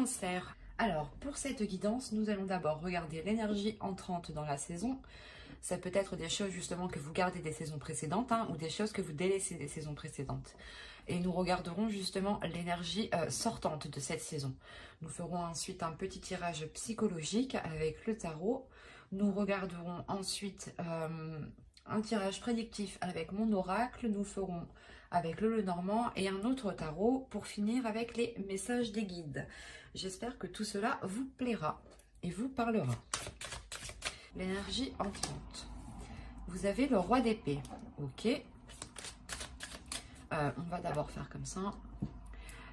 Cancer. Alors, pour cette guidance, nous allons d'abord regarder l'énergie entrante dans la saison. Ça peut être des choses justement que vous gardez des saisons précédentes ou des choses que vous délaissez des saisons précédentes. Et nous regarderons justement l'énergie sortante de cette saison. Nous ferons ensuite un petit tirage psychologique avec le tarot. Nous regarderons ensuite un tirage prédictif avec mon oracle. Nous ferons avec le Lenormand et un autre tarot pour finir avec les messages des guides. J'espère que tout cela vous plaira et vous parlera. L'énergie entrante. Vous avez le roi d'épée. Ok. On va d'abord faire comme ça.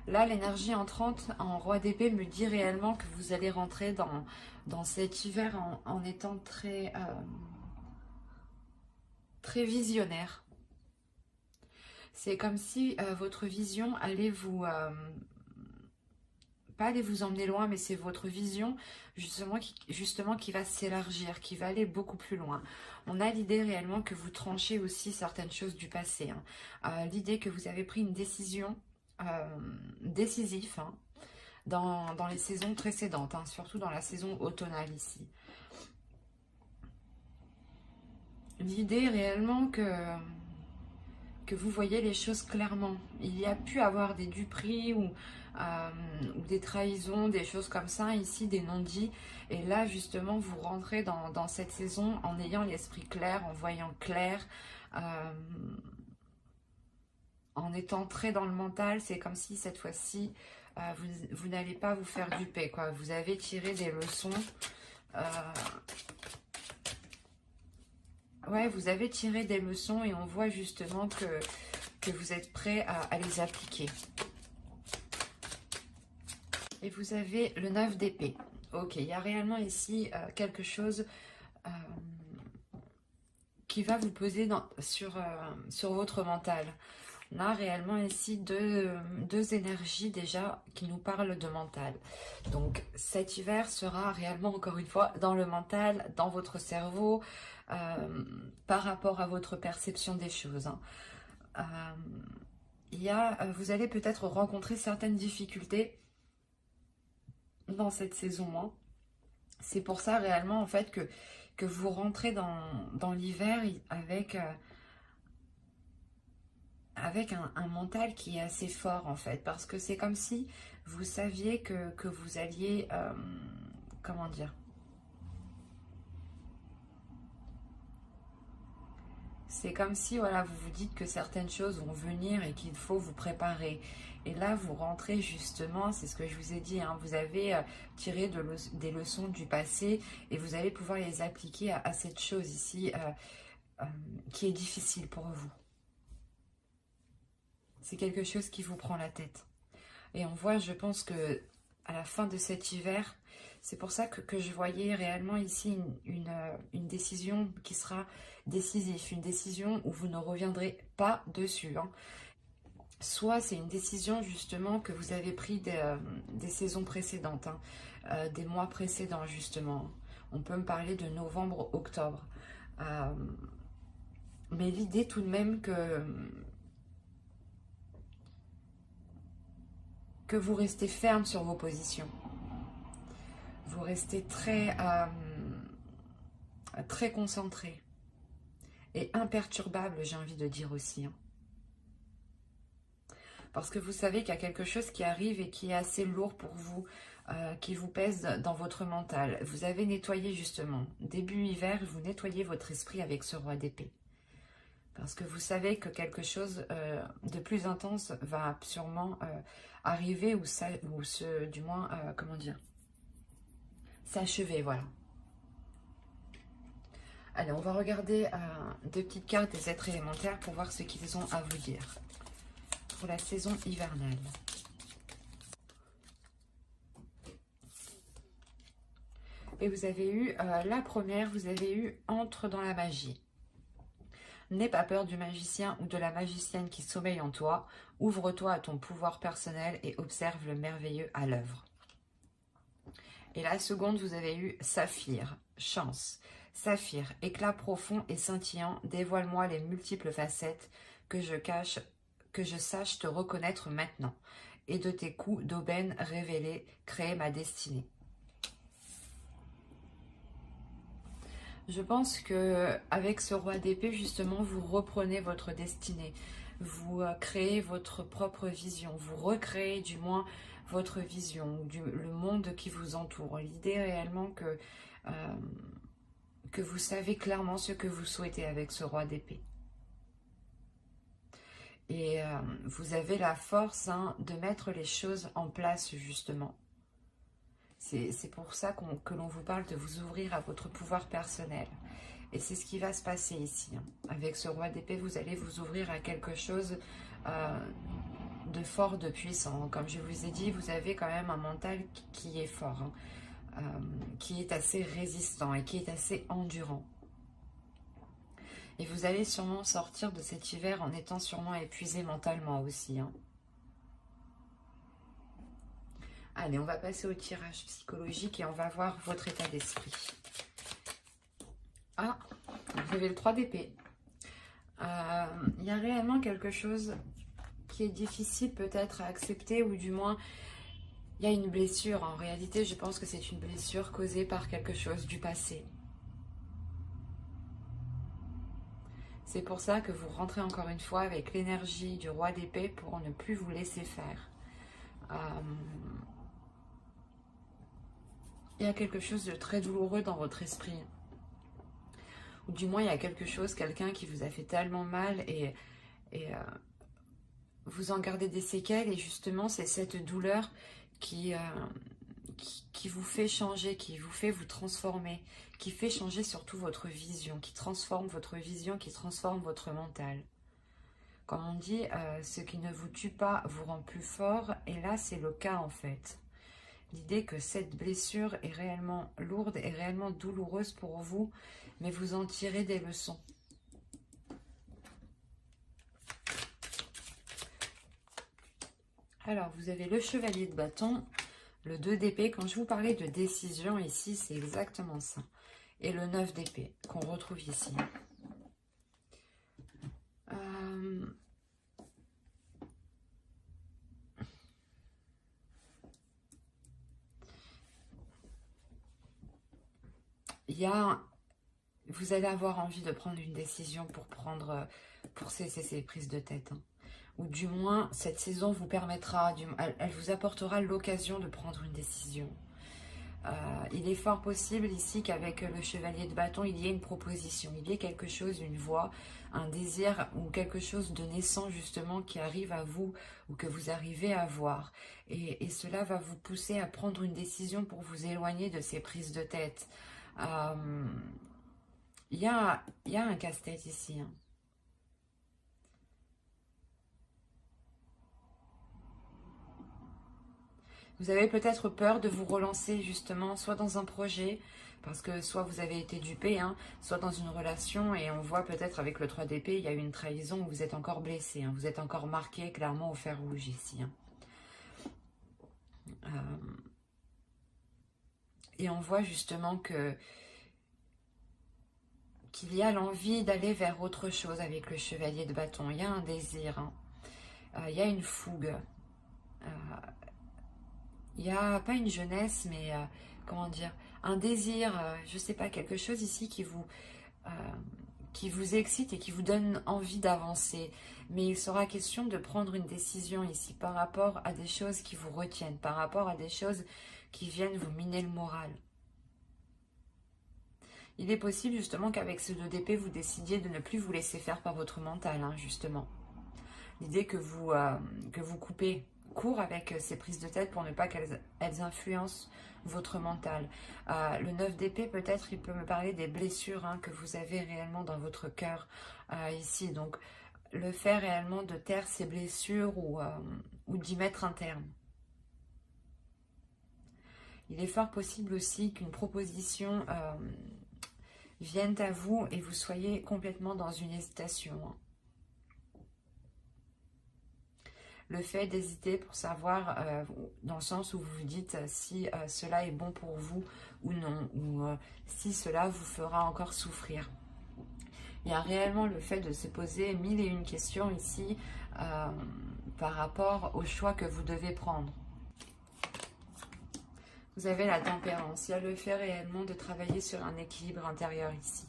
Là, l'énergie entrante en roi d'épée me dit réellement que vous allez rentrer dans cet hiver en étant très visionnaire. C'est comme si votre vision allait vous... pas aller vous emmener loin, mais c'est votre vision justement qui va s'élargir, qui va aller beaucoup plus loin. On a l'idée réellement que vous tranchez aussi certaines choses du passé. L'idée que vous avez pris une décision décisive dans les saisons précédentes, surtout dans la saison automnale ici. L'idée réellement que vous voyez les choses clairement. Il y a pu avoir des duperies ou des trahisons, des choses comme ça, ici des non-dits. Et là, justement, vous rentrez dans cette saison en ayant l'esprit clair, en voyant clair, en étant très dans le mental. C'est comme si cette fois-ci, vous n'allez pas vous faire duper, quoi. Vous avez tiré des leçons. Ouais, vous avez tiré des leçons et on voit justement que vous êtes prêt à les appliquer. Et vous avez le 9 d'épée. Ok, il y a réellement ici quelque chose qui va vous peser sur votre mental. On a réellement ici deux énergies déjà qui nous parlent de mental. Donc cet hiver sera réellement encore une fois dans le mental, dans votre cerveau, par rapport à votre perception des choses. Vous allez peut-être rencontrer certaines difficultés dans cette saison. C'est pour ça réellement en fait que vous rentrez dans l'hiver avec un mental qui est assez fort en fait, parce que c'est comme si vous saviez que vous alliez, comment dire, c'est comme si voilà, vous vous dites que certaines choses vont venir et qu'il faut vous préparer. Et là vous rentrez justement, c'est ce que je vous ai dit, vous avez tiré des leçons du passé et vous allez pouvoir les appliquer à cette chose ici qui est difficile pour vous. C'est quelque chose qui vous prend la tête. Et on voit, je pense que à la fin de cet hiver, c'est pour ça que je voyais réellement ici une décision qui sera décisive, une décision où vous ne reviendrez pas dessus. Soit c'est une décision justement que vous avez pris des saisons précédentes, des mois précédents justement. On peut me parler de novembre, octobre. Mais l'idée tout de même que vous restez ferme sur vos positions. Vous restez très concentré et imperturbable, j'ai envie de dire aussi. Parce que vous savez qu'il y a quelque chose qui arrive et qui est assez lourd pour vous, qui vous pèse dans votre mental. Vous avez nettoyé justement, début hiver, vous nettoyez votre esprit avec ce roi d'épée. Parce que vous savez que quelque chose de plus intense va sûrement arriver du moins, comment dire, s'achever, voilà. Allez, on va regarder deux petites cartes des êtres élémentaires pour voir ce qu'ils ont à vous dire pour la saison hivernale. Et vous avez eu, la première, vous avez eu « Entre dans la magie ». N'aie pas peur du magicien ou de la magicienne qui sommeille en toi. Ouvre-toi à ton pouvoir personnel et observe le merveilleux à l'œuvre. Et la seconde, vous avez eu Saphir, chance. Saphir, éclat profond et scintillant, dévoile-moi les multiples facettes que je sache te reconnaître maintenant. et de tes coups d'aubaine révélés, créer ma destinée. Je pense que avec ce roi d'épée, justement, vous reprenez votre destinée. Vous créez votre propre vision. Vous recréez du moins votre vision, le monde qui vous entoure. L'idée réellement que vous savez clairement ce que vous souhaitez avec ce roi d'épée. Et vous avez la force de mettre les choses en place, justement. C'est pour ça que l'on vous parle de vous ouvrir à votre pouvoir personnel. Et c'est ce qui va se passer ici. Avec ce roi d'épée, vous allez vous ouvrir à quelque chose de fort, de puissant. Comme je vous ai dit, vous avez quand même un mental qui est fort, qui est assez résistant et qui est assez endurant. Et vous allez sûrement sortir de cet hiver en étant sûrement épuisé mentalement aussi. Allez, on va passer au tirage psychologique et on va voir votre état d'esprit. Ah, vous avez le 3 d'épée. Il y a réellement quelque chose qui est difficile peut-être à accepter, ou du moins, il y a une blessure. En réalité, je pense que c'est une blessure causée par quelque chose du passé. C'est pour ça que vous rentrez encore une fois avec l'énergie du roi d'épée pour ne plus vous laisser faire. Il y a quelque chose de très douloureux dans votre esprit. Ou du moins, il y a quelque chose, quelqu'un qui vous a fait tellement mal et vous en gardez des séquelles. Et justement, c'est cette douleur qui vous fait changer, qui vous fait vous transformer, qui fait changer surtout votre vision, qui transforme votre vision, qui transforme votre mental. Comme on dit, ce qui ne vous tue pas vous rend plus fort. Et là, c'est le cas en fait. L'idée que cette blessure est réellement lourde et réellement douloureuse pour vous, mais vous en tirez des leçons. Alors, vous avez le chevalier de bâton, le 2 d'épée. Quand je vous parlais de décision ici, c'est exactement ça. Et le 9 d'épée qu'on retrouve ici. Vous allez avoir envie de prendre une décision pour cesser ces prises de tête. Ou du moins, cette saison vous permettra, elle vous apportera l'occasion de prendre une décision. Il est fort possible ici qu'avec le chevalier de bâton, il y ait une proposition, il y ait quelque chose, une voix, un désir ou quelque chose de naissant justement qui arrive à vous ou que vous arrivez à voir. Et cela va vous pousser à prendre une décision pour vous éloigner de ces prises de tête. Il y a un casse-tête ici. Vous avez peut-être peur de vous relancer justement, soit dans un projet, parce que soit vous avez été dupé, soit dans une relation, et on voit peut-être avec le 3 d'épée, il y a eu une trahison où vous êtes encore blessé, vous êtes encore marqué clairement au fer rouge ici. Et on voit justement qu'il y a l'envie d'aller vers autre chose avec le chevalier de bâton. Il y a un désir, il y a une fougue. Il n'y a pas une jeunesse, mais comment dire, un désir, je ne sais pas, quelque chose ici qui vous excite et qui vous donne envie d'avancer. Mais il sera question de prendre une décision ici par rapport à des choses qui vous retiennent, par rapport à des choses qui viennent vous miner le moral. Il est possible justement qu'avec ce 2 d'épée, vous décidiez de ne plus vous laisser faire par votre mental, justement. L'idée que vous coupez court avec ces prises de tête pour ne pas qu'elles influencent votre mental. Le 9 d'épée, peut-être, il peut me parler des blessures que vous avez réellement dans votre cœur ici. Donc, le fait réellement de taire ces blessures ou d'y mettre un terme. Il est fort possible aussi qu'une proposition vienne à vous et vous soyez complètement dans une hésitation. Le fait d'hésiter pour savoir, dans le sens où vous vous dites si cela est bon pour vous ou non, ou si cela vous fera encore souffrir. Il y a réellement le fait de se poser mille et une questions ici par rapport au choix que vous devez prendre. Vous avez la tempérance. Il y a le fait réellement de travailler sur un équilibre intérieur ici.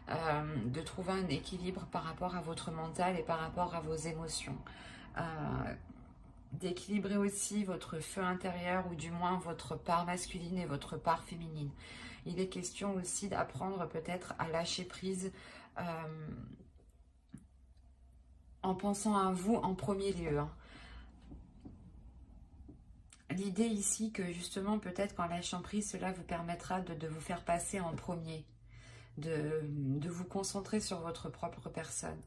De trouver un équilibre par rapport à votre mental et par rapport à vos émotions. D'équilibrer aussi votre feu intérieur ou du moins votre part masculine et votre part féminine. Il est question aussi d'apprendre peut-être à lâcher prise en pensant à vous en premier lieu. L'idée ici que justement peut-être qu'en lâchant prise, cela vous permettra de vous faire passer en premier, de vous concentrer sur votre propre personne.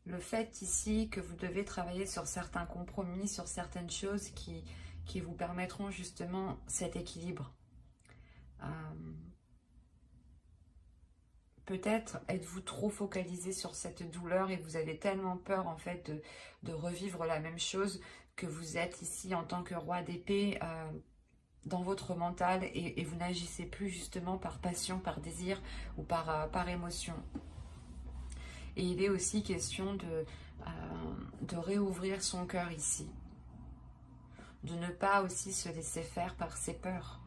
Le fait ici que vous devez travailler sur certains compromis, sur certaines choses qui vous permettront justement cet équilibre. Peut-être êtes-vous trop focalisé sur cette douleur et vous avez tellement peur en fait de revivre la même chose que vous êtes ici en tant que roi d'épée dans votre mental et vous n'agissez plus justement par passion, par désir ou par émotion. Et il est aussi question de réouvrir son cœur ici. De ne pas aussi se laisser faire par ses peurs.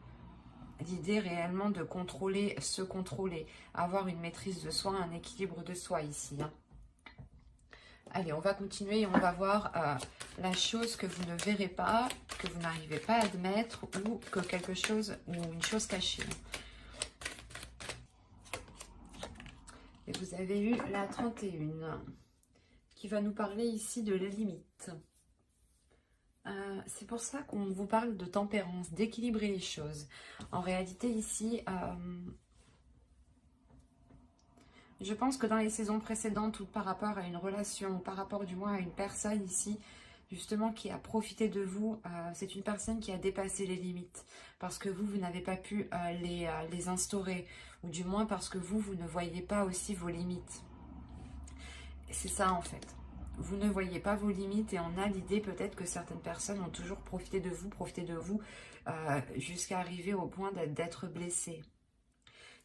L'idée réellement de contrôler, se contrôler, avoir une maîtrise de soi, un équilibre de soi ici. Allez, on va continuer et on va voir la chose que vous ne verrez pas, que vous n'arrivez pas à admettre ou que quelque chose, ou une chose cachée. Et vous avez eu la 31 qui va nous parler ici de la limite. C'est pour ça qu'on vous parle de tempérance, d'équilibrer les choses. En réalité ici, je pense que dans les saisons précédentes ou par rapport à une relation ou par rapport du moins à une personne ici, justement qui a profité de vous, c'est une personne qui a dépassé les limites parce que vous n'avez pas pu les instaurer ou du moins parce que vous ne voyez pas aussi vos limites. C'est ça en fait. Vous ne voyez pas vos limites et on a l'idée peut-être que certaines personnes ont toujours profité de vous jusqu'à arriver au point d'être blessées.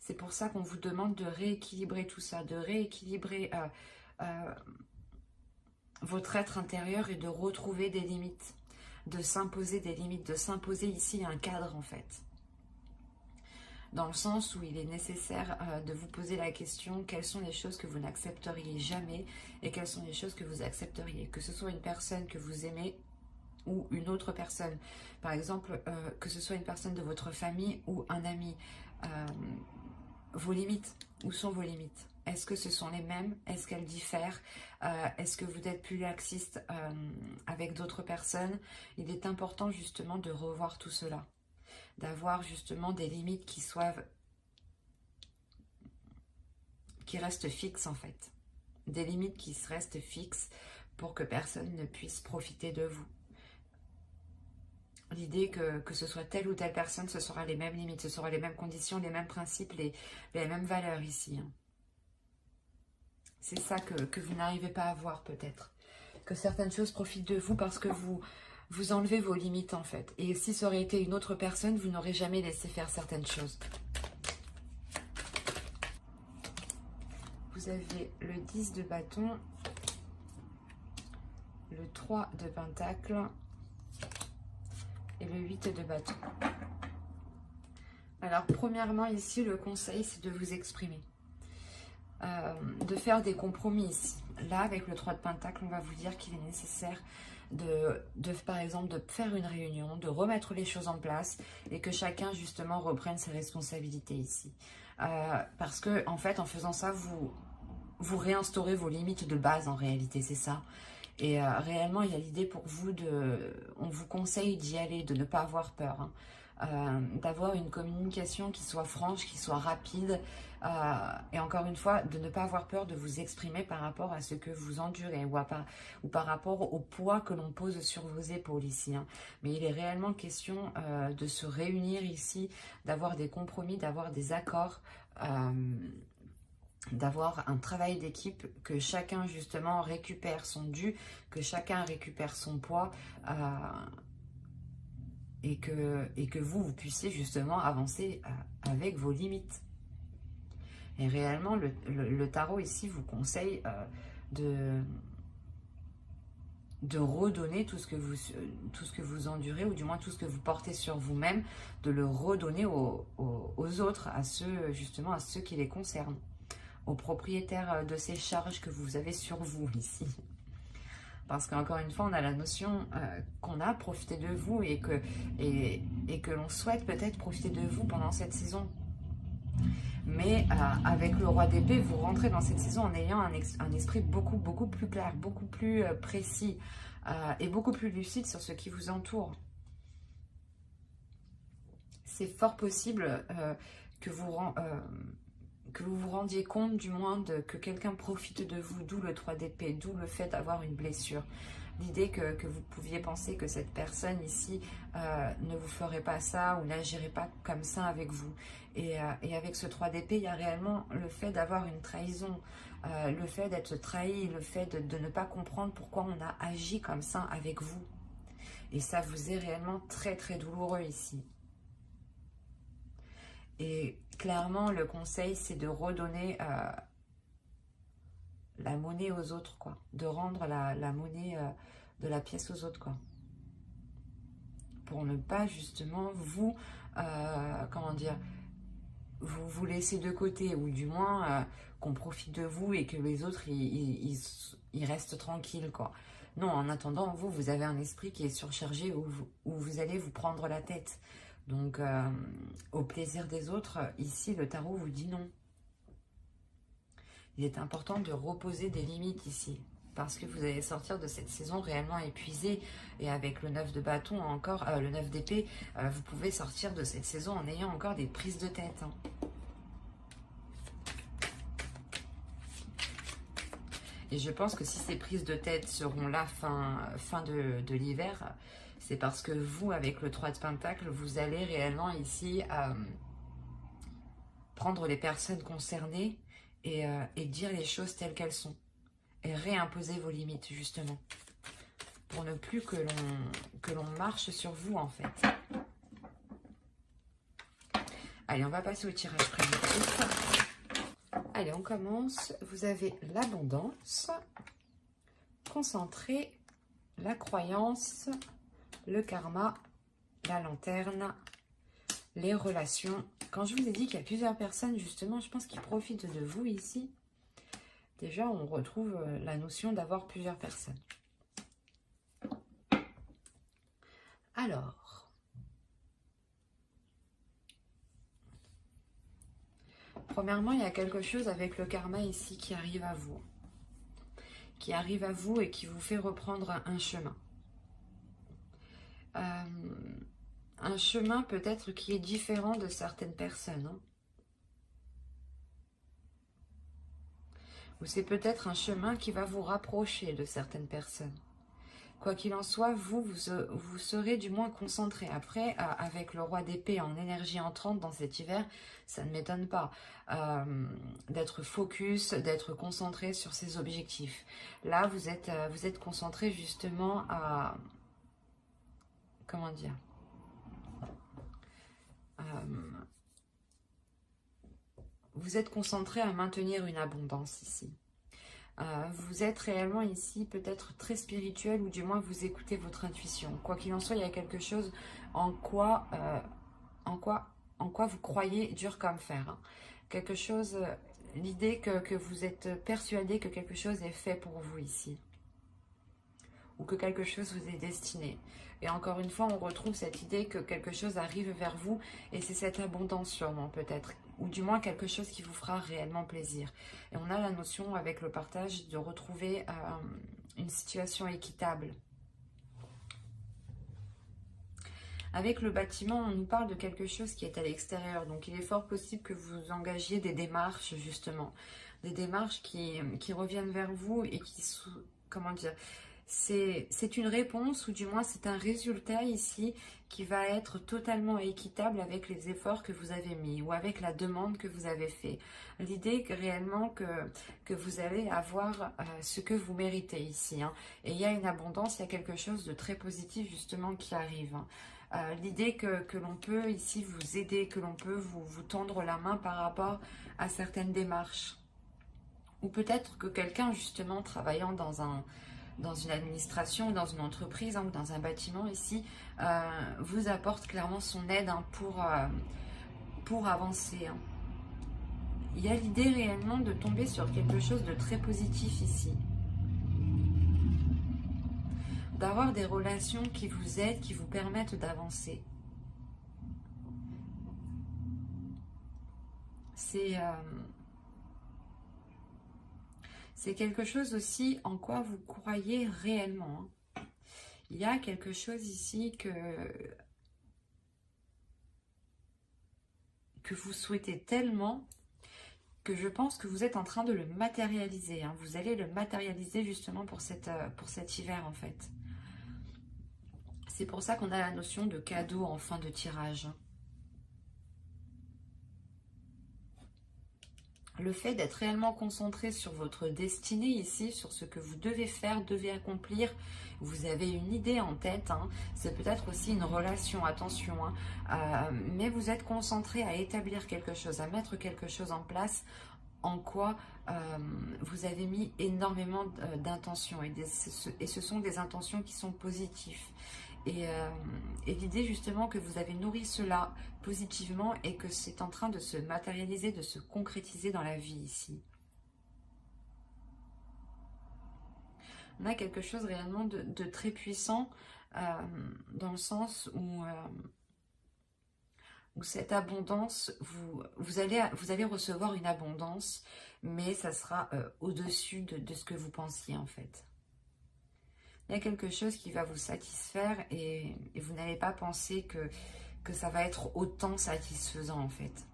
C'est pour ça qu'on vous demande de rééquilibrer tout ça, de rééquilibrer votre être intérieur et de retrouver des limites, de s'imposer des limites, de s'imposer ici un cadre en fait. Dans le sens où il est nécessaire de vous poser la question, quelles sont les choses que vous n'accepteriez jamais et quelles sont les choses que vous accepteriez. Que ce soit une personne que vous aimez ou une autre personne. Par exemple, que ce soit une personne de votre famille ou un ami. Vos limites, où sont vos limites? Est-ce que ce sont les mêmes? Est-ce qu'elles diffèrent? Est-ce que vous êtes plus laxiste avec d'autres personnes? Il est important justement de revoir tout cela. D'avoir justement des limites qui restent fixes en fait. Des limites qui restent fixes pour que personne ne puisse profiter de vous. L'idée que ce soit telle ou telle personne, ce sera les mêmes limites, ce sera les mêmes conditions, les mêmes principes, les mêmes valeurs ici. C'est ça que vous n'arrivez pas à voir peut-être. Que certaines choses profitent de vous parce que vous enlevez vos limites en fait. Et si ça aurait été une autre personne, vous n'aurez jamais laissé faire certaines choses. Vous avez le 10 de bâton, le 3 de pentacle et le 8 de bâton. Alors premièrement ici, le conseil c'est de vous exprimer. De faire des compromis ici. Là, avec le 3 de pentacle, on va vous dire qu'il est nécessaire par exemple, de faire une réunion, de remettre les choses en place et que chacun, justement, reprenne ses responsabilités ici. Parce que, en fait, en faisant ça, vous réinstaurez vos limites de base, en réalité, c'est ça. Et réellement, il y a l'idée pour vous on vous conseille d'y aller, de ne pas avoir peur, hein. D'avoir une communication qui soit franche, qui soit rapide, et encore une fois, de ne pas avoir peur de vous exprimer par rapport à ce que vous endurez ou par rapport au poids que l'on pose sur vos épaules ici, hein. Mais il est réellement question de se réunir ici, d'avoir des compromis, d'avoir des accords, d'avoir un travail d'équipe, que chacun justement récupère son dû, que chacun récupère son poids, et que vous puissiez justement avancer avec vos limites. Et réellement, le tarot ici vous conseille de redonner tout ce que vous endurez, ou du moins tout ce que vous portez sur vous-même, de le redonner aux autres, à ceux, justement, à ceux qui les concernent, aux propriétaires de ces charges que vous avez sur vous ici. Parce qu'encore une fois, on a la notion qu'on a profité de vous et que l'on souhaite peut-être profiter de vous pendant cette saison. Mais avec le roi d'épée, vous rentrez dans cette saison en ayant un esprit beaucoup plus clair, beaucoup plus précis et beaucoup plus lucide sur ce qui vous entoure. C'est fort possible que vous vous rendiez compte du moins que quelqu'un profite de vous, d'où le 3 d'épée, d'où le fait d'avoir une blessure. L'idée que vous pouviez penser que cette personne ici ne vous ferait pas ça ou n'agirait pas comme ça avec vous. Et avec ce 3 d'épée, il y a réellement le fait d'avoir une trahison, le fait d'être trahi, le fait de ne pas comprendre pourquoi on a agi comme ça avec vous. Et ça vous est réellement très douloureux ici. Et clairement, le conseil, c'est de redonner la monnaie aux autres, quoi. De rendre la monnaie de la pièce aux autres, quoi. Pour ne pas, justement, vous, comment dire, vous laisser de côté, ou du moins qu'on profite de vous et que les autres, ils restent tranquilles, quoi. Non, en attendant, vous avez un esprit qui est surchargé où vous allez vous prendre la tête. Donc, au plaisir des autres, ici, le tarot vous dit non. Il est important de reposer des limites ici, parce que vous allez sortir de cette saison réellement épuisé. Et avec le 9 de bâton, encore le 9 d'épée, vous pouvez sortir de cette saison en ayant encore des prises de tête. Hein. Et je pense que si ces prises de tête seront là fin de l'hiver, c'est parce que vous, avec le 3 de Pentacle, vous allez réellement ici prendre les personnes concernées et dire les choses telles qu'elles sont. Et réimposer vos limites, justement. Pour ne plus que l'on marche sur vous, en fait. Allez, on va passer au tirage prédictif. Allez, on commence. Vous avez l'abondance, concentré, la croyance, le karma, la lanterne, les relations. Quand je vous ai dit qu'il y a plusieurs personnes, justement, je pense qu'ils profitent de vous ici. Déjà, on retrouve la notion d'avoir plusieurs personnes. Alors, premièrement, il y a quelque chose avec le karma ici qui arrive à vous. Qui arrive à vous et qui vous fait reprendre un chemin. Un chemin peut-être qui est différent de certaines personnes. Hein. Ou c'est peut-être un chemin qui va vous rapprocher de certaines personnes. Quoi qu'il en soit, vous serez du moins concentré. Après, avec le roi d'épée en énergie entrante dans cet hiver, ça ne m'étonne pas d'être focus, d'être concentré sur ses objectifs. Là, vous êtes concentré justement à... Comment dire vous êtes concentré à maintenir une abondance ici. Vous êtes réellement ici peut-être très spirituel, ou du moins vous écoutez votre intuition. Quoi qu'il en soit, il y a quelque chose en quoi vous croyez dur comme fer. Hein. Quelque chose, l'idée que vous êtes persuadé que quelque chose est fait pour vous ici. Ou que quelque chose vous est destiné. Et encore une fois, on retrouve cette idée que quelque chose arrive vers vous, et c'est cette abondance sûrement peut-être, ou du moins quelque chose qui vous fera réellement plaisir. Et on a la notion avec le partage de retrouver une situation équitable. Avec le bâtiment, on nous parle de quelque chose qui est à l'extérieur, donc il est fort possible que vous engagiez des démarches justement, des démarches qui reviennent vers vous et qui, comment dire, c'est une réponse, ou du moins c'est un résultat ici qui va être totalement équitable avec les efforts que vous avez mis ou avec la demande que vous avez fait. L'idée que réellement que vous allez avoir ce que vous méritez ici. Hein. Et il y a une abondance, il y a quelque chose de très positif justement qui arrive. Hein. L'idée que l'on peut ici vous aider, que l'on peut vous tendre la main par rapport à certaines démarches. Ou peut-être que quelqu'un justement travaillant dans une administration, dans une entreprise ou dans un bâtiment ici, vous apporte clairement son aide pour avancer. Il y a l'idée réellement de tomber sur quelque chose de très positif ici. D'avoir des relations qui vous aident, qui vous permettent d'avancer. C'est quelque chose aussi en quoi vous croyez réellement. Il y a quelque chose ici que vous souhaitez tellement que je pense que vous êtes en train de le matérialiser. Vous allez le matérialiser justement pour cet hiver en fait. C'est pour ça qu'on a la notion de cadeau en fin de tirage. Le fait d'être réellement concentré sur votre destinée ici, sur ce que vous devez faire, devez accomplir, vous avez une idée en tête, c'est peut-être aussi une relation, attention, mais vous êtes concentré à établir quelque chose, à mettre quelque chose en place, en quoi vous avez mis énormément d'intentions, et ce sont des intentions qui sont positives. Et l'idée justement que vous avez nourri cela positivement et que c'est en train de se matérialiser, de se concrétiser dans la vie ici. On a quelque chose réellement de très puissant dans le sens où cette abondance, vous allez recevoir une abondance, mais ça sera au-dessus de ce que vous pensiez en fait. Il y a quelque chose qui va vous satisfaire et vous n'allez pas penser que ça va être autant satisfaisant en fait.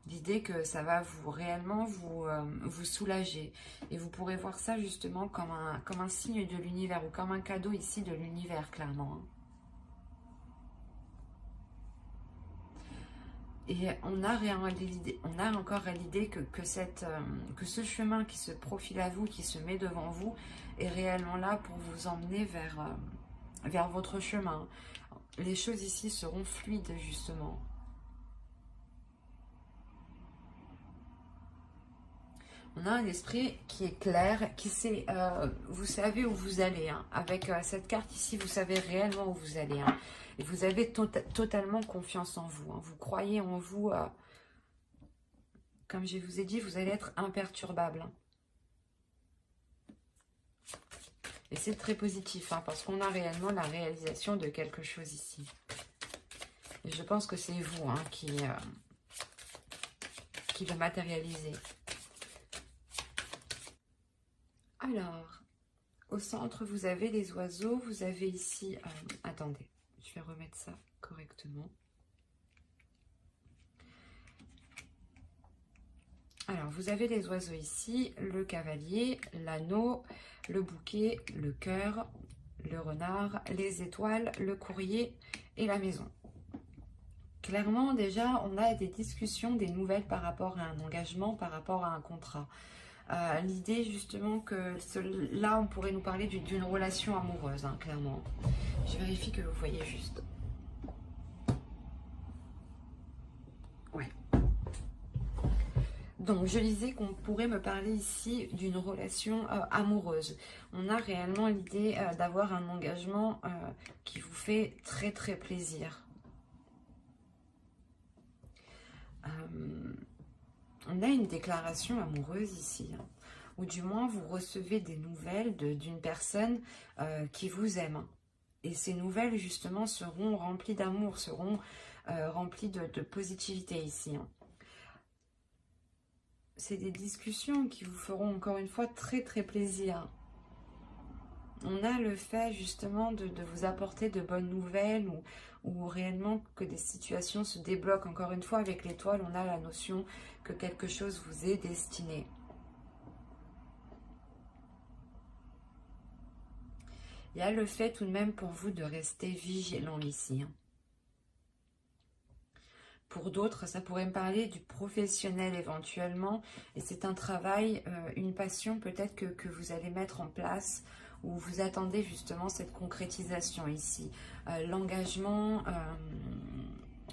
L'idée que ça va réellement vous soulager. Et vous pourrez voir ça justement comme un signe de l'univers ou comme un cadeau ici de l'univers clairement. Et on a encore l'idée que ce chemin qui se profile à vous, qui se met devant vous, est réellement là pour vous emmener vers votre chemin. Les choses ici seront fluides, justement. On a un esprit qui est clair, qui sait, vous savez où vous allez. Avec cette carte ici, vous savez réellement où vous allez. Et vous avez totalement confiance en vous. Vous croyez en vous. Comme je vous ai dit, vous allez être imperturbable. Et c'est très positif, parce qu'on a réellement la réalisation de quelque chose ici. Et je pense que c'est vous qui va matérialiser. Alors, au centre, vous avez les oiseaux. Vous avez ici... attendez, je vais remettre ça correctement. Alors, vous avez les oiseaux ici, le cavalier, l'anneau, le bouquet, le cœur, le renard, les étoiles, le courrier et la maison. Clairement, déjà, on a des discussions, des nouvelles par rapport à un engagement, par rapport à un contrat. L'idée, justement, que là, on pourrait nous parler d'une relation amoureuse, clairement. Je vérifie que vous voyez juste. Ouais. Donc, je disais qu'on pourrait me parler ici d'une relation amoureuse. On a réellement l'idée d'avoir un engagement qui vous fait très très plaisir. On a une déclaration amoureuse ici, ou du moins vous recevez des nouvelles d'une personne qui vous aime. Et ces nouvelles justement seront remplies d'amour, seront remplies de positivité ici. C'est des discussions qui vous feront encore une fois très très plaisir. On a le fait justement de vous apporter de bonnes nouvelles ou réellement que des situations se débloquent. Encore une fois, avec l'étoile, on a la notion que quelque chose vous est destiné. Il y a le fait tout de même pour vous de rester vigilant ici. Pour d'autres, ça pourrait me parler du professionnel éventuellement. Et c'est un travail, une passion peut-être que vous allez mettre en place où vous attendez justement cette concrétisation ici. L'engagement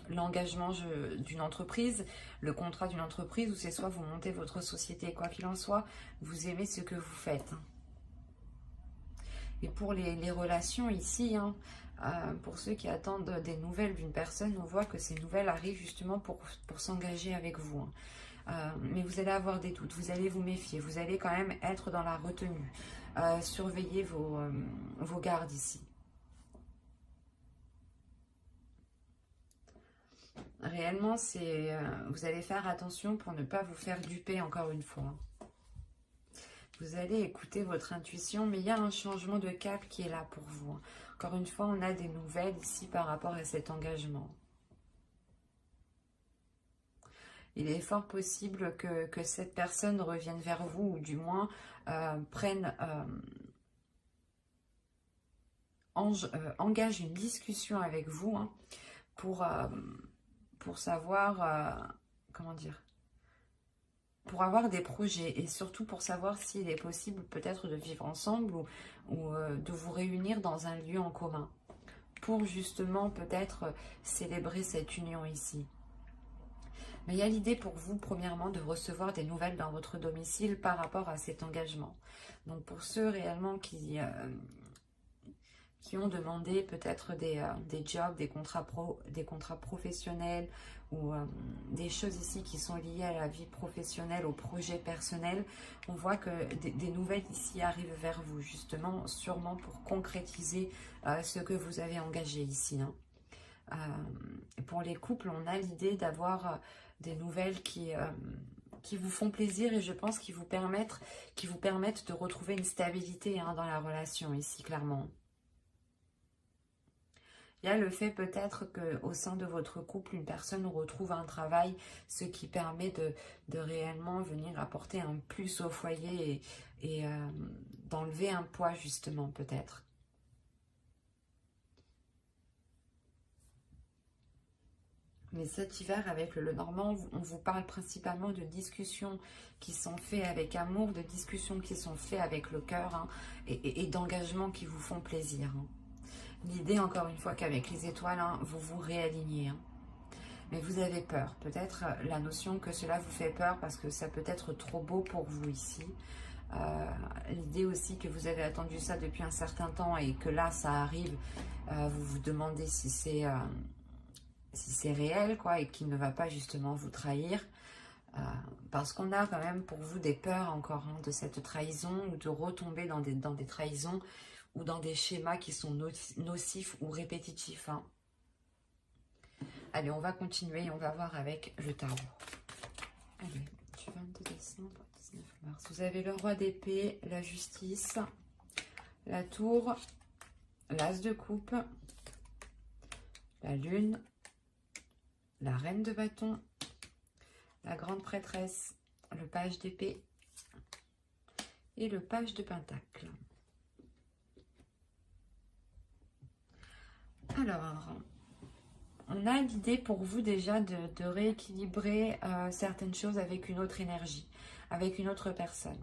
d'une entreprise, le contrat d'une entreprise, où c'est soit vous montez votre société, quoi qu'il en soit, vous aimez ce que vous faites. Et pour les relations ici, hein, pour ceux qui attendent des nouvelles d'une personne, on voit que ces nouvelles arrivent justement pour s'engager avec vous. Hein. Mais vous allez avoir des doutes, vous allez vous méfier, vous allez quand même être dans la retenue. Surveillez vos gardes ici. Réellement, vous allez faire attention pour ne pas vous faire duper encore une fois. Vous allez écouter votre intuition, mais il y a un changement de cap qui est là pour vous. Encore une fois, on a des nouvelles ici par rapport à cet engagement. Il est fort possible que cette personne revienne vers vous, ou du moins engage une discussion avec vous, hein, pour savoir, comment dire, pour avoir des projets, et surtout pour savoir s'il est possible peut-être de vivre ensemble, ou de vous réunir dans un lieu en commun, pour justement peut-être célébrer cette union ici. Mais il y a l'idée pour vous, premièrement, de recevoir des nouvelles dans votre domicile par rapport à cet engagement. Donc pour ceux réellement qui ont demandé peut-être des jobs, des contrats professionnels, ou des choses ici qui sont liées à la vie professionnelle, au projet personnel, on voit que des nouvelles ici arrivent vers vous, justement, sûrement pour concrétiser ce que vous avez engagé ici. Hein. Pour les couples, on a l'idée d'avoir des nouvelles qui vous font plaisir, et je pense qui vous permettent de retrouver une stabilité, hein, dans la relation ici, clairement. Il y a le fait peut-être qu'au sein de votre couple, une personne retrouve un travail, ce qui permet de réellement venir apporter un plus au foyer, et d'enlever un poids justement peut-être. Mais cet hiver, avec le Normand, on vous parle principalement de discussions qui sont faites avec amour, de discussions qui sont faites avec le cœur, hein, et d'engagements qui vous font plaisir. Hein. L'idée, encore une fois, qu'avec les étoiles, hein, vous vous réalignez. Hein. Mais vous avez peur. Peut-être la notion que cela vous fait peur parce que ça peut être trop beau pour vous ici. L'idée aussi que vous avez attendu ça depuis un certain temps et que là, ça arrive. Vous vous demandez si c'est réel, quoi, et qu'il ne va pas justement vous trahir. Parce qu'on a quand même pour vous des peurs encore, hein, de cette trahison, ou de retomber dans des trahisons, ou dans des schémas qui sont nocifs ou répétitifs. Hein. Allez, on va continuer et on va voir avec le tarot. Allez, du 22 décembre au 19 mars. Vous avez le roi d'épée, la justice, la tour, l'as de coupe, la lune, la reine de bâton, la grande prêtresse, le page d'épée et le page de pentacle. Alors, on a l'idée pour vous déjà de rééquilibrer certaines choses avec une autre énergie, avec une autre personne.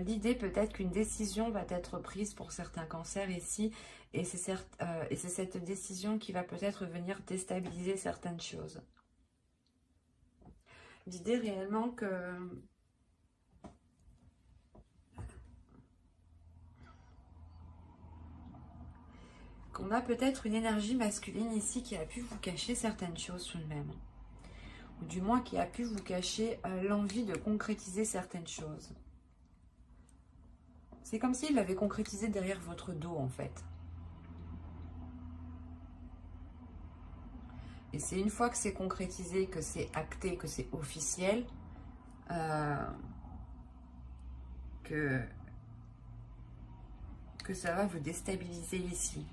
L'idée peut-être qu'une décision va être prise pour certains cancers ici, et c'est cette décision qui va peut-être venir déstabiliser certaines choses. L'idée réellement qu'on a peut-être une énergie masculine ici qui a pu vous cacher certaines choses tout de même. Ou du moins qui a pu vous cacher l'envie de concrétiser certaines choses. C'est comme s'il l'avait concrétisé derrière votre dos en fait. Et c'est une fois que c'est concrétisé, que c'est acté, que c'est officiel, que ça va vous déstabiliser ici.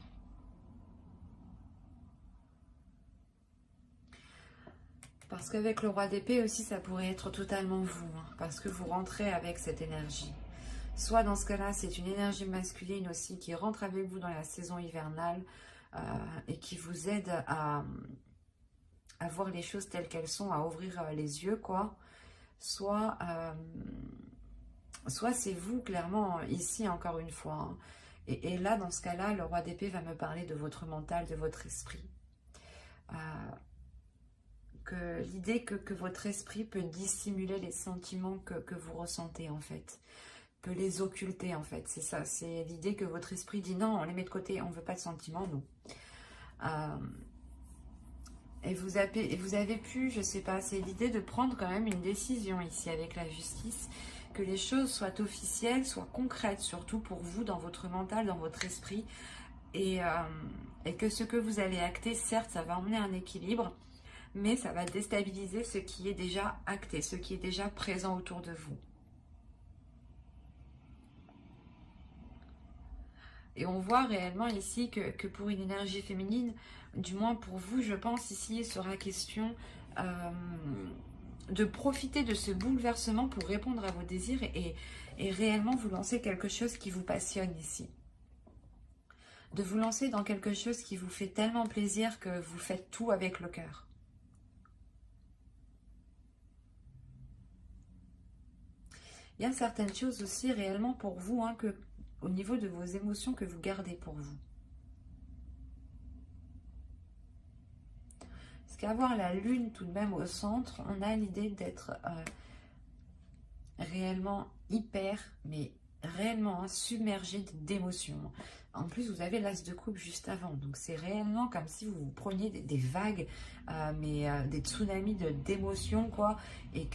Parce qu'avec le roi d'épée aussi, ça pourrait être totalement vous, hein, parce que vous rentrez avec cette énergie. Soit dans ce cas-là, c'est une énergie masculine aussi qui rentre avec vous dans la saison hivernale et qui vous aide à voir les choses telles qu'elles sont, à ouvrir les yeux, quoi. Soit soit c'est vous, clairement, ici, encore une fois. Hein. Et là, dans ce cas-là, le roi d'épée va me parler de votre mental, de votre esprit. Que l'idée que votre esprit peut dissimuler les sentiments que vous ressentez, en fait. Peut les occulter, en fait. C'est ça, c'est l'idée que votre esprit dit non, on les met de côté, on ne veut pas de sentiments, nous. Et vous avez pu, je sais pas, c'est l'idée de prendre quand même une décision ici avec la justice, que les choses soient officielles, soient concrètes, surtout pour vous, dans votre mental, dans votre esprit, et que ce que vous allez acter, certes, ça va emmener un équilibre, mais ça va déstabiliser ce qui est déjà acté, ce qui est déjà présent autour de vous. Et on voit réellement ici que pour une énergie féminine, du moins pour vous, je pense ici, il sera question de profiter de ce bouleversement pour répondre à vos désirs et réellement vous lancer quelque chose qui vous passionne ici. De vous lancer dans quelque chose qui vous fait tellement plaisir que vous faites tout avec le cœur. Il y a certaines choses aussi réellement pour vous, hein, que au niveau de vos émotions que vous gardez pour vous. Parce qu'avoir la lune tout de même au centre, on a l'idée d'être réellement hyper, mais réellement submergé d'émotions. En plus, vous avez l'as de coupe juste avant. Donc, c'est réellement comme si vous preniez des vagues, des tsunamis d'émotions, quoi. Et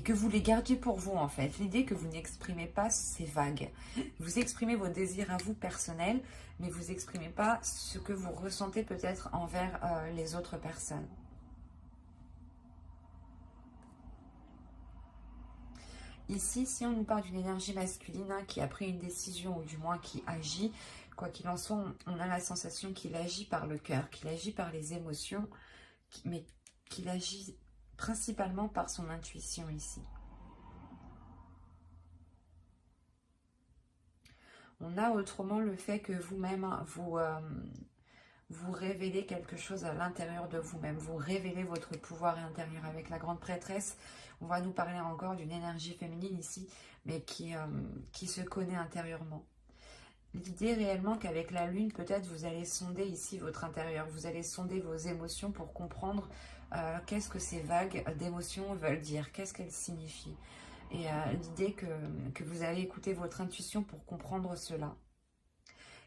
que vous les gardiez pour vous, en fait. L'idée que vous n'exprimez pas ces vagues. Vous exprimez vos désirs à vous personnels, mais vous n'exprimez pas ce que vous ressentez peut-être envers les autres personnes. Ici, si on nous parle d'une énergie masculine, hein, qui a pris une décision, ou du moins qui agit, quoi qu'il en soit, on a la sensation qu'il agit par le cœur, qu'il agit par les émotions, mais qu'il agit principalement par son intuition ici. On a autrement le fait que vous-même, vous révélez quelque chose à l'intérieur de vous-même. Vous révélez votre pouvoir intérieur. Avec la grande prêtresse, on va nous parler encore d'une énergie féminine ici, mais qui se connaît intérieurement. L'idée réellement qu'avec la lune, peut-être vous allez sonder ici votre intérieur. Vous allez sonder vos émotions pour comprendre qu'est-ce que ces vagues d'émotions veulent dire, qu'est-ce qu'elles signifient. Et l'idée que vous allez écouter votre intuition pour comprendre cela.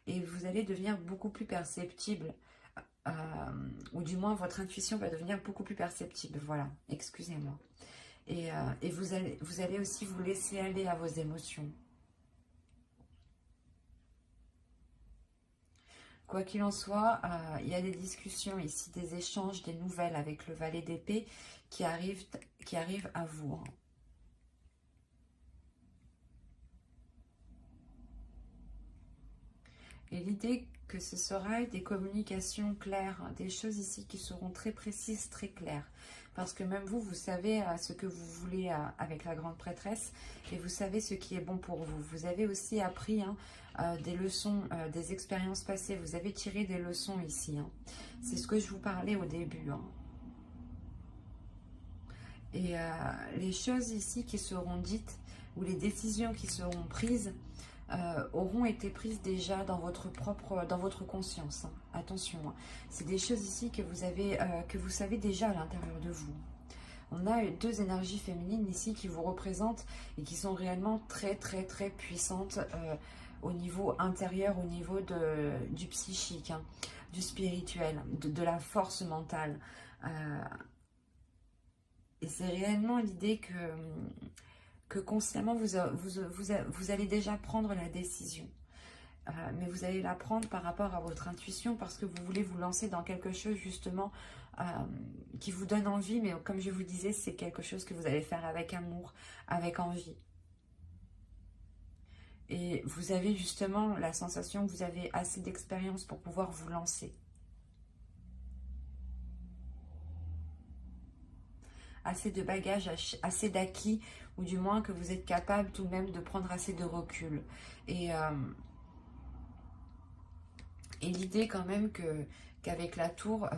Et vous allez devenir beaucoup plus perceptible, ou du moins votre intuition va devenir beaucoup plus perceptible, voilà, excusez-moi. Et vous allez aussi vous laisser aller à vos émotions. Quoi qu'il en soit, il y a des discussions ici, des échanges, des nouvelles avec le valet d'épée qui arrivent à vous. Hein. Et l'idée que ce sera des communications claires, des choses ici qui seront très précises, très claires. Parce que même vous, vous savez ce que vous voulez avec la grande prêtresse et vous savez ce qui est bon pour vous. Vous avez aussi appris des leçons, des expériences passées. Vous avez tiré des leçons ici. Hein. C'est ce que je vous parlais au début. Hein. Et les choses ici qui seront dites ou les décisions qui seront prises auront été prises déjà dans votre conscience. Hein. Attention, hein. C'est des choses ici que vous savez déjà à l'intérieur de vous. On a deux énergies féminines ici qui vous représentent et qui sont réellement très très très puissantes au niveau intérieur, au niveau du psychique, hein, du spirituel, de la force mentale. Et c'est réellement l'idée que consciemment vous allez déjà prendre la décision. Mais vous allez la prendre par rapport à votre intuition parce que vous voulez vous lancer dans quelque chose justement qui vous donne envie. Mais comme je vous disais, c'est quelque chose que vous allez faire avec amour, avec envie. Et vous avez justement la sensation que vous avez assez d'expérience pour pouvoir vous lancer. Assez de bagages, assez d'acquis, ou du moins que vous êtes capable tout de même de prendre assez de recul. Et l'idée quand même qu'avec la tour,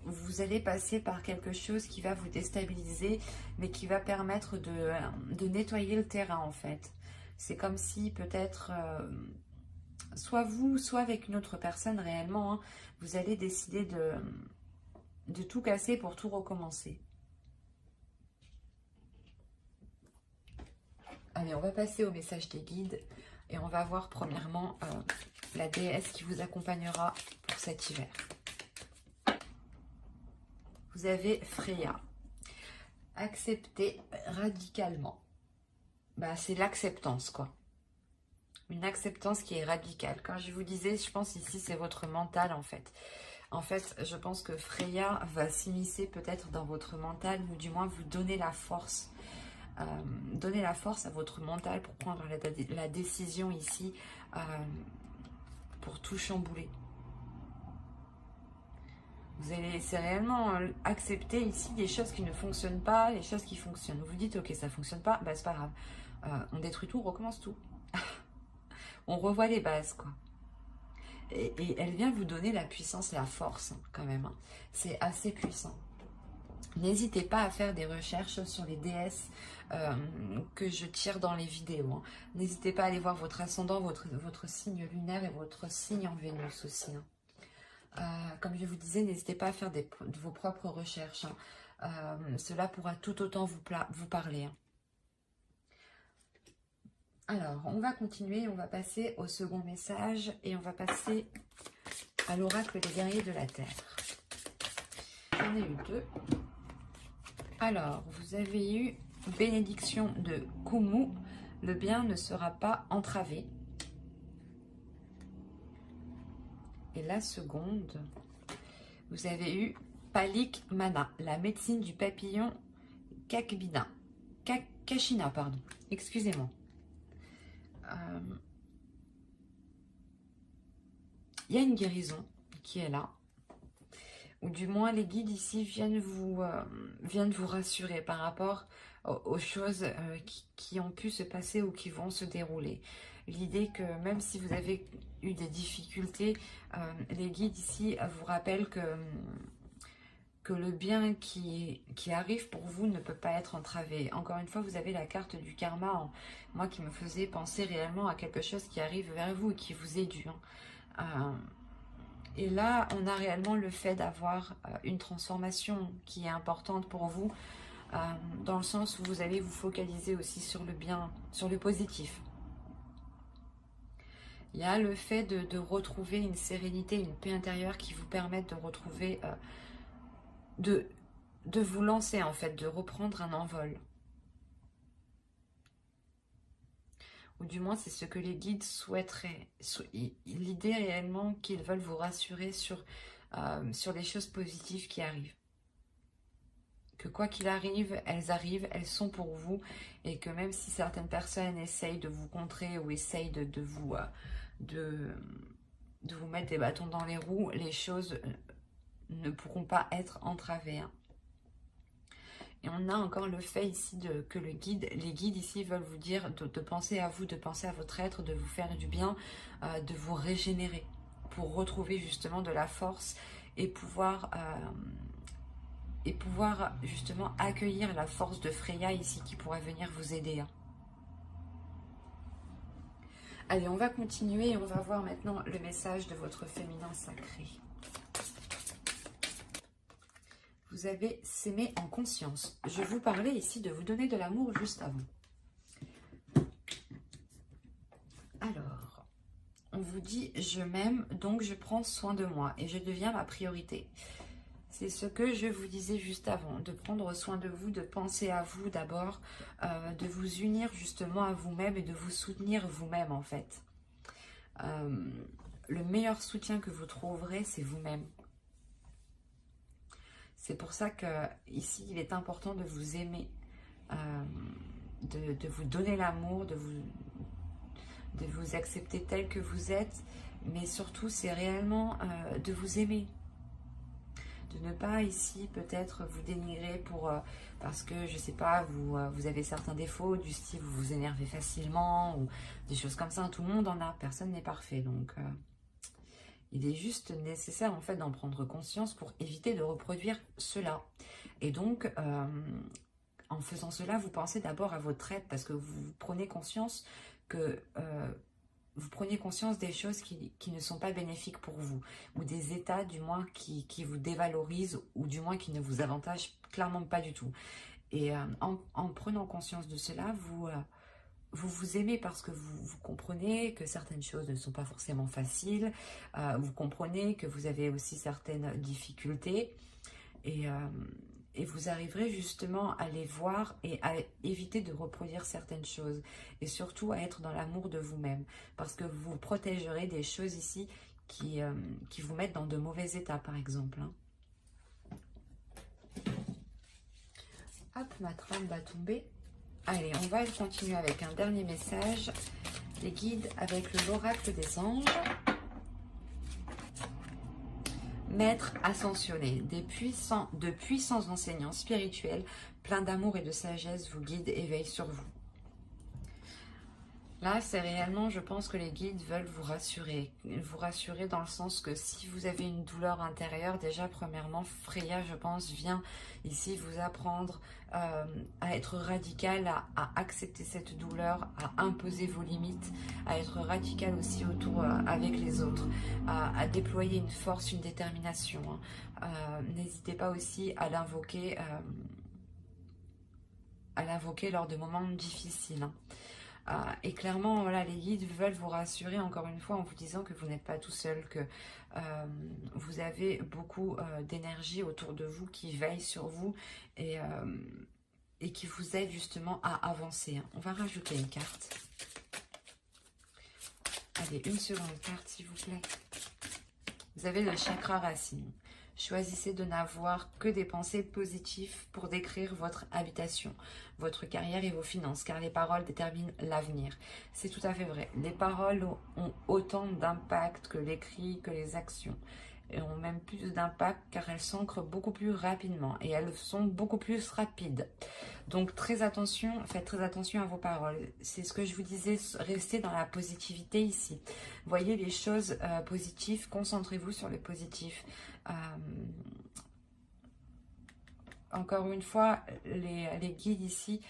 vous allez passer par quelque chose qui va vous déstabiliser, mais qui va permettre de nettoyer le terrain en fait. C'est comme si peut-être, soit vous, soit avec une autre personne réellement, hein, vous allez décider de tout casser pour tout recommencer. Allez, on va passer au message des guides et on va voir premièrement la déesse qui vous accompagnera pour cet hiver. Vous avez Freya. Accepter radicalement. Bah, c'est l'acceptance, quoi. Une acceptance qui est radicale. Quand je vous disais, je pense ici, c'est votre mental, en fait. En fait, je pense que Freya va s'immiscer peut-être dans votre mental, ou du moins vous donner la force. Donner la force à votre mental pour prendre la décision ici, pour tout chambouler. Vous allez, c'est réellement accepter ici des choses qui ne fonctionnent pas, les choses qui fonctionnent. Vous vous dites, ok, ça ne fonctionne pas, bah c'est pas grave. On détruit tout, on recommence tout. On revoit les bases, quoi. Et elle vient vous donner la puissance et la force, hein, quand même. Hein. C'est assez puissant. N'hésitez pas à faire des recherches sur les déesses que je tire dans les vidéos. Hein. N'hésitez pas à aller voir votre ascendant, votre signe lunaire et votre signe en Vénus aussi. Hein. Comme je vous disais, n'hésitez pas à faire de vos propres recherches. Hein. Cela pourra tout autant vous parler. Hein. Alors, on va continuer, on va passer au second message et on va passer à l'oracle des guerriers de la Terre. J'en ai eu deux. Alors, vous avez eu bénédiction de Kumu, le bien ne sera pas entravé. Et la seconde, vous avez eu Palik Mana, la médecine du papillon Kachina, pardon. Excusez-moi. Il y a une guérison qui est là. Ou du moins les guides ici viennent vous rassurer par rapport aux choses qui ont pu se passer ou qui vont se dérouler. L'idée que même si vous avez eu des difficultés, les guides ici vous rappellent que le bien qui arrive pour vous ne peut pas être entravé. Encore une fois, vous avez la carte du karma, moi qui me faisait penser réellement à quelque chose qui arrive vers vous et qui vous est dû. Hein. Et là, on a réellement le fait d'avoir une transformation qui est importante pour vous, dans le sens où vous allez vous focaliser aussi sur le bien, sur le positif. Il y a le fait de retrouver une sérénité, une paix intérieure qui vous permettent de retrouver, de vous lancer en fait, de reprendre un envol. Ou du moins c'est ce que les guides souhaiteraient. L'idée réellement qu'ils veulent vous rassurer sur les choses positives qui arrivent. Que quoi qu'il arrive, elles sont pour vous. Et que même si certaines personnes essayent de vous contrer ou essayent de vous mettre des bâtons dans les roues, les choses ne pourront pas être entravées. Hein. Et on a encore le fait ici que les guides ici veulent vous dire de penser à vous, de penser à votre être, de vous faire du bien, de vous régénérer pour retrouver justement de la force et pouvoir justement accueillir la force de Freya ici qui pourrait venir vous aider. Hein. Allez, on va continuer et on va voir maintenant le message de votre féminin sacré. Vous avez s'aimer en conscience. Je vous parlais ici de vous donner de l'amour juste avant. Alors, on vous dit, je m'aime, donc je prends soin de moi et je deviens ma priorité. C'est ce que je vous disais juste avant, de prendre soin de vous, de penser à vous d'abord, de vous unir justement à vous-même et de vous soutenir vous-même en fait. Le meilleur soutien que vous trouverez, c'est vous-même. C'est pour ça qu'ici, il est important de vous aimer, de vous donner l'amour, de vous accepter tel que vous êtes, mais surtout, c'est réellement de vous aimer. De ne pas ici peut-être vous dénigrer parce que, je sais pas, vous avez certains défauts, du style vous vous énervez facilement, ou des choses comme ça. Tout le monde en a, personne n'est parfait, donc... Il est juste nécessaire en fait d'en prendre conscience pour éviter de reproduire cela. Et donc, en faisant cela, vous pensez d'abord à votre aide parce que vous prenez conscience que vous preniez conscience des choses qui ne sont pas bénéfiques pour vous, ou des états du moins qui vous dévalorisent, ou du moins qui ne vous avantagent clairement pas du tout. Et en prenant conscience de cela, vous aimez parce que vous comprenez que certaines choses ne sont pas forcément faciles, vous comprenez que vous avez aussi certaines difficultés, et vous arriverez justement à les voir et à éviter de reproduire certaines choses. Et surtout à être dans l'amour de vous-même. Parce que vous protégerez des choses ici qui vous mettent dans de mauvais états, par exemple. Hop, ma trame va tomber. Allez, on va continuer avec un dernier message. Les guides avec l'oracle des anges. Maîtres ascensionnés, de puissants enseignants spirituels, pleins d'amour et de sagesse, vous guident et veillent sur vous. Là, c'est réellement, je pense que les guides veulent vous rassurer dans le sens que si vous avez une douleur intérieure, déjà, premièrement, Freya, je pense, vient ici vous apprendre à être radical, à accepter cette douleur, à imposer vos limites, à être radical aussi autour avec les autres, à déployer une force, une détermination. N'hésitez pas aussi à l'invoquer lors de moments difficiles. Et clairement, voilà, les guides veulent vous rassurer encore une fois en vous disant que vous n'êtes pas tout seul, que vous avez beaucoup d'énergie autour de vous qui veille sur vous et qui vous aide justement à avancer. On va rajouter une carte. Allez, une seconde carte s'il vous plaît. Vous avez le chakra racine. Choisissez de n'avoir que des pensées positives pour décrire votre habitation, votre carrière et vos finances, car les paroles déterminent l'avenir. C'est tout à fait vrai. Les paroles ont autant d'impact que l'écrit, que les actions. Et ont même plus d'impact car elles s'ancrent beaucoup plus rapidement et elles sont beaucoup plus rapides. Donc faites très attention à vos paroles. C'est ce que je vous disais, restez dans la positivité ici. Voyez les choses positives, concentrez-vous sur les positifs. Encore une fois, les guides ici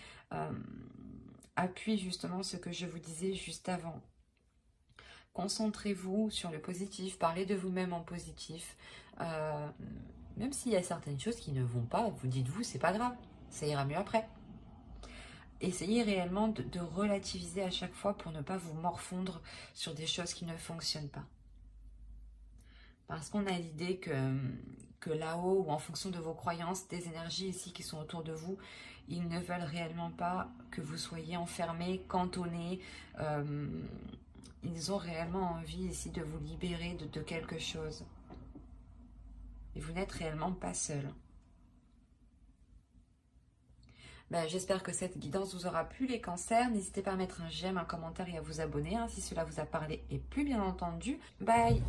appuient justement ce que je vous disais juste avant. Concentrez-vous sur le positif, parlez de vous-même en positif. Même s'il y a certaines choses qui ne vont pas, vous dites-vous, c'est pas grave, ça ira mieux après. Essayez réellement de relativiser à chaque fois pour ne pas vous morfondre sur des choses qui ne fonctionnent pas. Parce qu'on a l'idée que là-haut, ou en fonction de vos croyances, des énergies ici qui sont autour de vous, ils ne veulent réellement pas que vous soyez enfermés, cantonnés. Ils ont réellement envie ici de vous libérer de quelque chose. Et vous n'êtes réellement pas seul. J'espère que cette guidance vous aura plu les cancers. N'hésitez pas à mettre un j'aime, un commentaire et à vous abonner si cela vous a parlé et plu bien entendu. Bye!